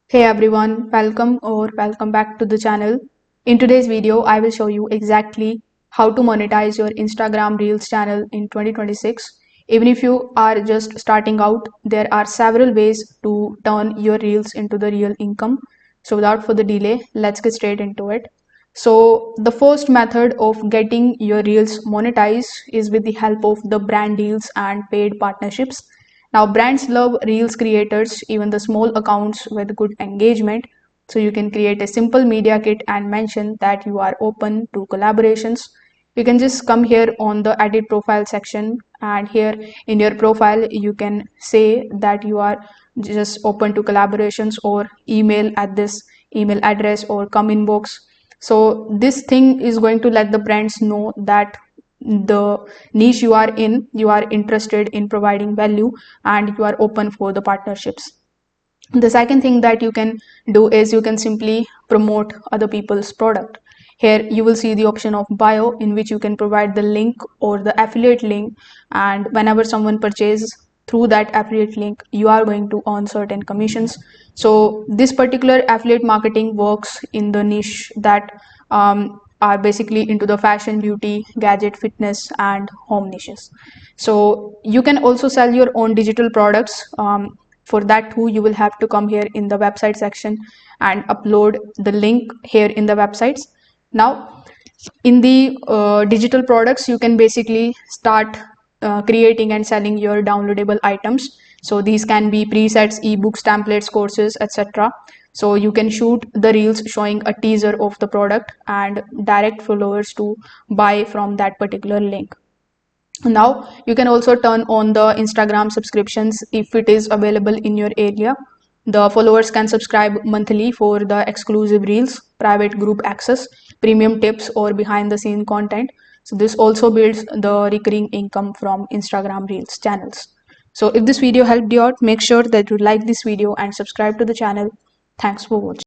Hey everyone, welcome back to the channel. In today's video, I will show you exactly how to monetize your Instagram Reels channel in 2026. Even if you are just starting out, there are several ways to turn your Reels into the real income. So without further delay, let's get straight into it. So the first method of getting your Reels monetized is with the help of the brand deals and paid partnerships. Now, brands love Reels creators, even the small accounts with good engagement. So, you can create a simple media kit and mention that you are open to collaborations. You can just come here on the edit profile section, and here in your profile, you can say that you are just open to collaborations or email at this email address or come inbox. So, this thing is going to let the brands know that the niche you are interested in providing value and you are open for the partnerships. The second thing that you can do is you can simply promote other people's product. Here you will see the option of bio, in which you can provide the link or the affiliate link, and whenever someone purchases through that affiliate link, you are going to earn certain commissions. So this particular affiliate marketing works in the niche that are basically into the fashion, beauty, gadget, fitness, and home niches. So you can also sell your own digital products. For that too, you will have to come here in the website section and upload the link here in the websites. Now, in the digital products, you can basically start creating and selling your downloadable items. So these can be presets, ebooks, templates, courses, etc. So you can shoot the reels showing a teaser of the product and direct followers to buy from that particular link. Now you can also turn on the Instagram subscriptions if it is available in your area. The followers can subscribe monthly for the exclusive reels, private group access, premium tips, or behind the scene content. So this also builds the recurring income from Instagram reels channels. So if this video helped you out, make sure that you like this video and subscribe to the channel. Thanks for watching.